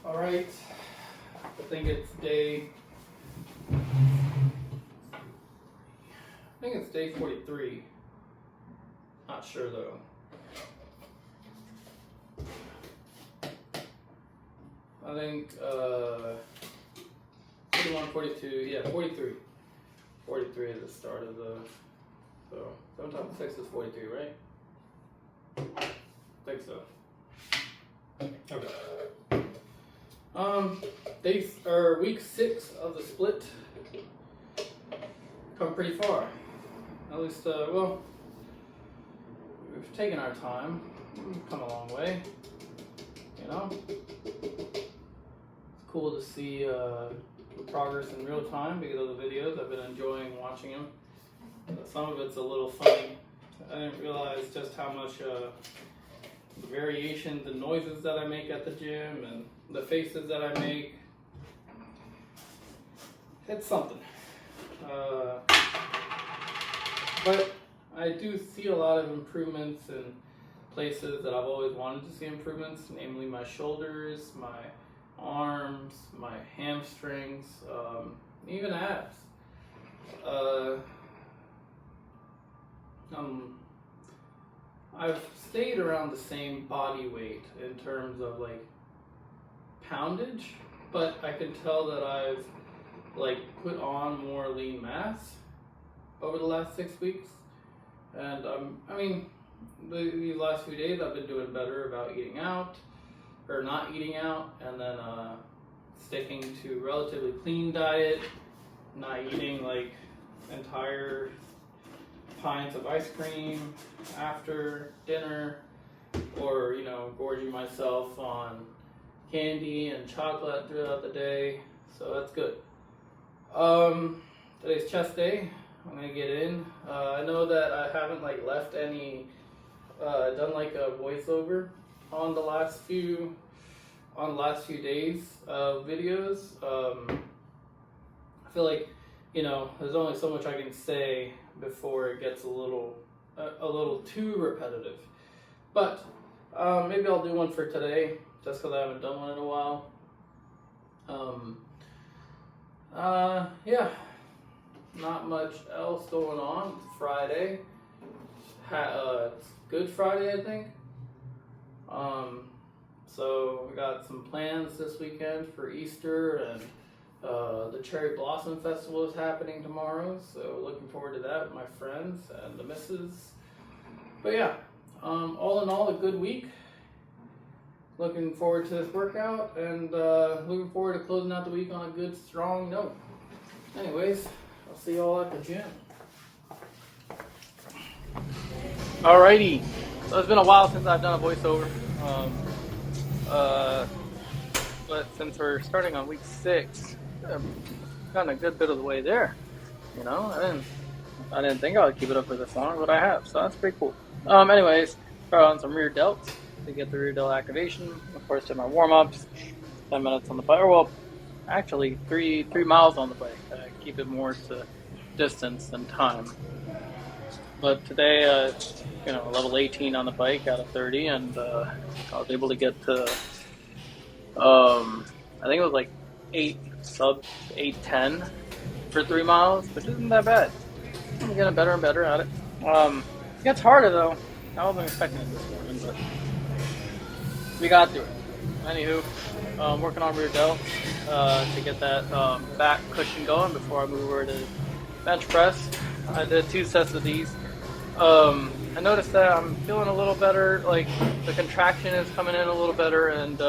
All right, I think it's day 43. Not sure though. I think 41, 42, yeah, 43. 43 is the start of the, so 7 times 6 is 42, right? I think so. Okay. Week 6 of the split. Come pretty far. At least, well, we've taken our time. We've come a long way. You know? It's cool to see the progress in real time because of the videos. I've been enjoying watching them. Some of it's a little funny. I didn't realize just how much the variation, the noises that I make at the gym, and the faces that I make. It's something. But I do see a lot of improvements in places that I've always wanted to see improvements, namely my shoulders, my arms, my hamstrings, even abs. I've stayed around the same body weight in terms of like poundage, but I can tell that I've like put on more lean mass over the last 6 weeks. And I mean, these last few days I've been doing better about eating out or not eating out, and then sticking to relatively clean diet, not eating like entire pints of ice cream after dinner, or gorging myself on candy and chocolate throughout the day. So that's good. Today's chest day. I'm gonna get in. I know that I haven't left any done like a voiceover on the last few days of videos. I feel like there's only so much I can say before it gets a little too repetitive. But maybe I'll do one for today, just because I haven't done one in a while. Yeah, not much else going on. It's Friday. It's Good Friday, I think. So we got some plans this weekend for Easter, and the Cherry Blossom Festival is happening tomorrow, so looking forward to that with my friends and the missus. But yeah, all in all, a good week. Looking forward to this workout, and looking forward to closing out the week on a good, strong note. Anyways, I'll see y'all at the gym. Alrighty, so it's been a while since I've done a voiceover. But since we're starting on week 6, I've gotten a good bit of the way there. I didn't think I would keep it up for this long, but I have, so that's pretty cool. Anyways, start on some rear delts to get the rear delt activation. Of course, did my warm-ups, 10 minutes on the bike, or well, actually 3 miles on the bike. Keep it more to distance than time. But today, level 18 on the bike out of 30, and I was able to get to, I think it was like 8:10 for 3 miles, which isn't that bad. I'm getting better and better at it. It gets harder though. I wasn't expecting it this morning, but we got through it. Anywho, working on rear delt to get that back cushion going before I move over to bench press. I did 2 sets of these. I noticed that I'm feeling a little better, like the contraction is coming in a little better, and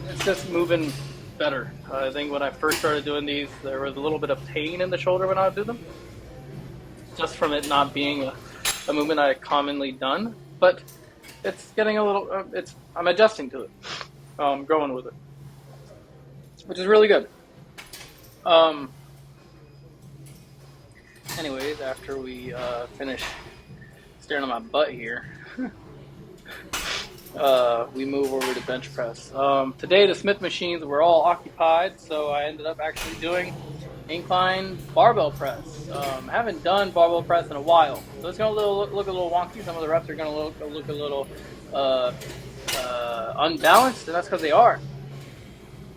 it's just moving better. I think when I first started doing these, there was a little bit of pain in the shoulder when I would do them, just from it not being a movement I had commonly done, but it's getting a little, I'm adjusting to it, growing with it, which is really good. Anyways, after we finish staring at my butt here, we move over to bench press. Today the Smith machines were all occupied, so I ended up actually doing incline barbell press. I haven't done barbell press in a while, so it's going to look a little wonky. Some of the reps are going to look a little unbalanced, then that's because they are.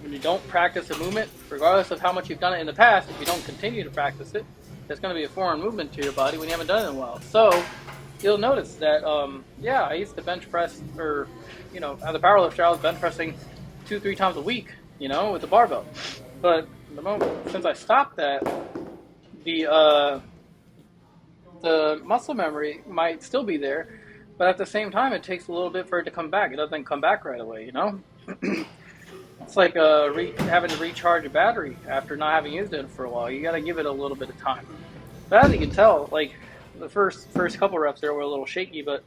When you don't practice a movement, regardless of how much you've done it in the past, if you don't continue to practice it, it's going to be a foreign movement to your body when you haven't done it in a while. So you'll notice that, yeah, I used to bench press, or, you know, as a powerlifter, I was bench pressing 2-3 times a week, you know, with the barbell. But the moment since I stopped that, the muscle memory might still be there, but at the same time, it takes a little bit for it to come back. It doesn't come back right away, you know? It's like having to recharge a battery after not having used it for a while. You got to give it a little bit of time. But as you can tell, like the first couple reps there were a little shaky, but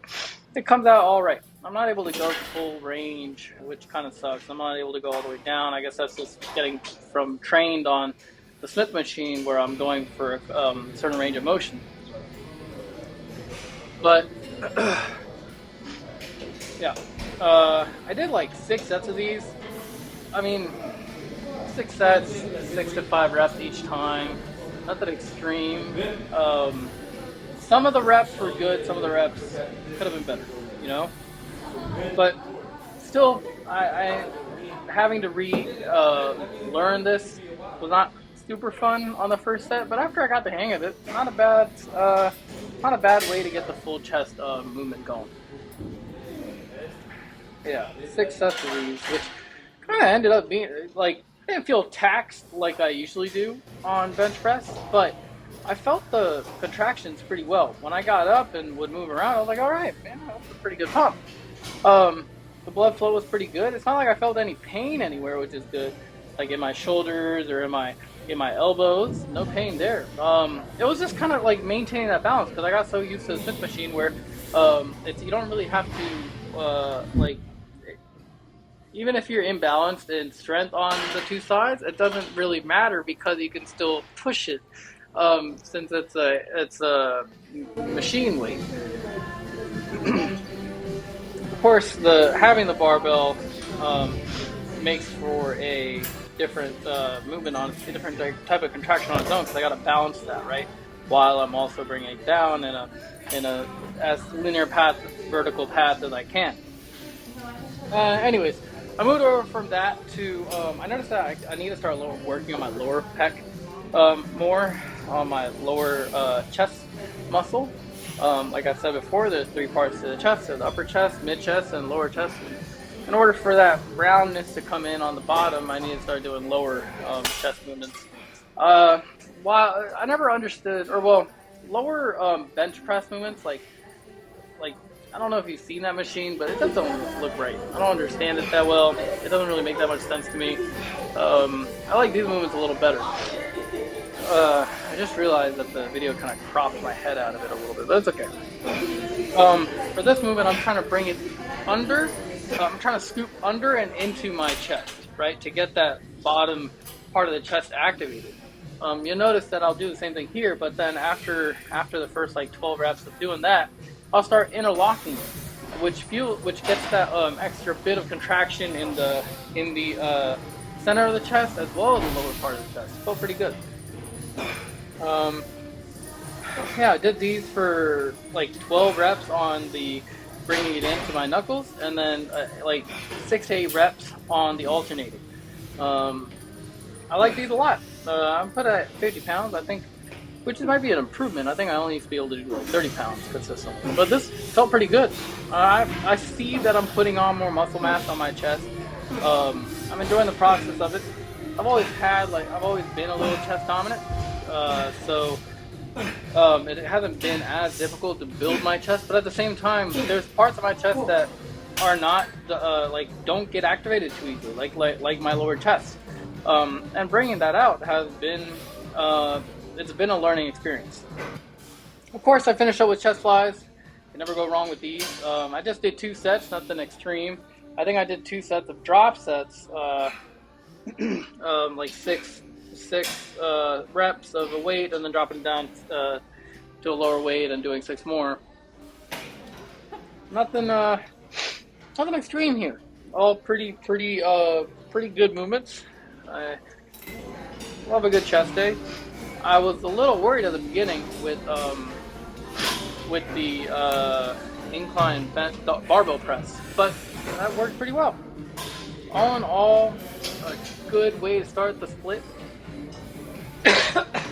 it comes out all right. I'm not able to go full range, which kind of sucks. I'm not able to go all the way down. I guess that's just getting from trained on the Smith machine where I'm going for a certain range of motion. But yeah, I did like 6 sets of these. I mean, 6 sets, 6 to 5 reps each time. Nothing extreme. Some of the reps were good. Some of the reps could have been better, you know. But still, I having to learn this was not super fun on the first set. But after I got the hang of it, not a bad way to get the full chest movement going. Yeah, 6 sets of these, which kind of ended up being like, I didn't feel taxed like I usually do on bench press, but I felt the contractions pretty well. When I got up and would move around, I was like, all right, man, that was a pretty good pump. The blood flow was pretty good. It's not like I felt any pain anywhere, which is good, like in my shoulders or in my elbows. No pain there. It was just kind of like maintaining that balance, because I got so used to the Smith machine where you don't really have to like, even if you're imbalanced in strength on the 2 sides, it doesn't really matter because you can still push it, since it's a machine weight. Of course, having the barbell makes for a different movement on a different type of contraction on its own, because I got to balance that, right, while I'm also bringing it down in a as linear path, vertical path as I can. Anyways, I moved over from that to, I noticed that I need to start working on my lower pec more, on my lower chest muscle. Like I said before, there's 3 parts to the chest. There's upper chest, mid chest, and lower chest. In order for that roundness to come in on the bottom, I need to start doing lower chest movements. While I never understood, lower bench press movements, like I don't know if you've seen that machine, but it doesn't look right. I don't understand it that well. It doesn't really make that much sense to me. I like these movements a little better. I just realized that the video kind of cropped my head out of it a little bit, but it's okay. For this movement, I'm trying to bring it under. I'm trying to scoop under and into my chest, right, to get that bottom part of the chest activated. You'll notice that I'll do the same thing here, but then after the first like 12 reps of doing that, I'll start interlocking it, which gets that extra bit of contraction in the center of the chest as well as the lower part of the chest. Felt pretty good. Yeah, I did these for like 12 reps on the bringing it into my knuckles, and then like 6 to 8 reps on the alternating. I like these a lot. I'm put at 50 pounds, I think, which might be an improvement. I think I only used to be able to do like 30 pounds consistently, but this felt pretty good. I see that I'm putting on more muscle mass on my chest. I'm enjoying the process of it. I've always been a little chest dominant, so it hasn't been as difficult to build my chest. But at the same time, there's parts of my chest that are not don't get activated too easily, like my lower chest. And bringing that out has been it's been a learning experience. Of course, I finished up with chest flies. You never go wrong with these. I just did 2 sets, nothing extreme. I think I did 2 sets of drop sets, like six reps of a weight, and then dropping down to a lower weight and doing 6 more. Nothing extreme here. All pretty good movements. I love a good chest day. I was a little worried at the beginning with the incline barbell press, but that worked pretty well. All in all, a good way to start the split.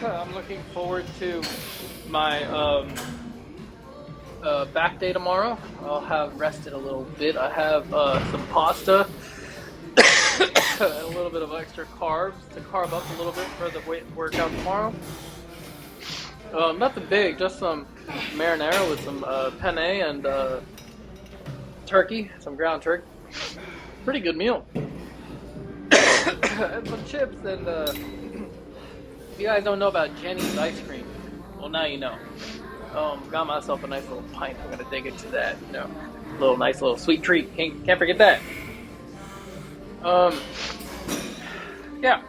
I'm looking forward to my back day tomorrow. I'll have rested a little bit. I have some pasta and a little bit of extra carbs to carb up a little bit for the workout tomorrow. Nothing big, just some marinara with some penne and turkey, some ground turkey. Pretty good meal. And some chips and if you guys don't know about Jenny's ice cream, well now you know. Got myself a nice little pint. I'm gonna dig into that, you know, nice little sweet treat. Can't forget that. Yeah.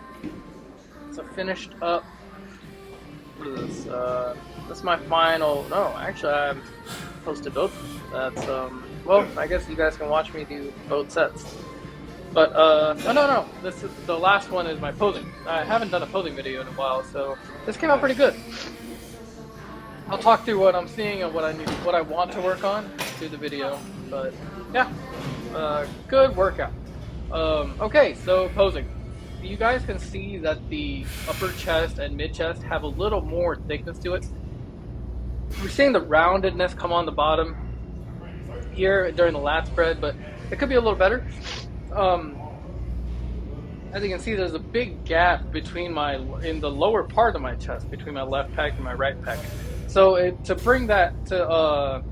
So finished up. What is this? This is my final. No, actually, I posted both. That's well, I guess you guys can watch me do both sets. But no. This is the last one. Is my posing. I haven't done a posing video in a while, so this came out pretty good. I'll talk through what I'm seeing and what I want to work on through the video. But yeah, good workout. Okay, so posing. You guys can see that the upper chest and mid chest have a little more thickness to it. We're seeing the roundedness come on the bottom here during the lat spread, but it could be a little better. As you can see, there's a big gap between in the lower part of my chest, between my left pec and my right pec. So to bring that to,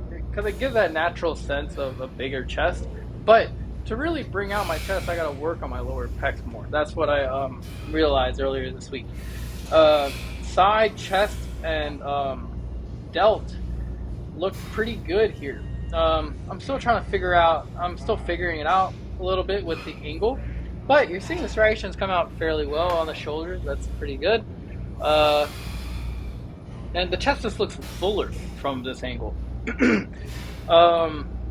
because it gives that natural sense of a bigger chest, but to really bring out my chest, I gotta work on my lower pecs more. That's what I realized earlier this week. Side, chest, and delt look pretty good here. I'm still figuring it out a little bit with the angle, but you're seeing the striations come out fairly well on the shoulders. That's pretty good. And the chest just looks fuller from this angle.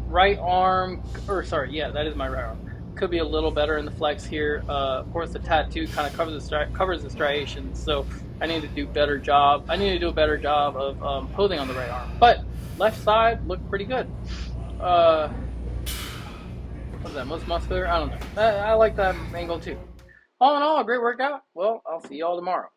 Right arm, that is my right arm. Could be a little better in the flex here. Of course, the tattoo kind of covers the striations, so I need to do a better job. Of posing on the right arm. But left side looked pretty good. What's that? Most muscular? I don't know. I like that angle too. All in all, a great workout. Well, I'll see you all tomorrow.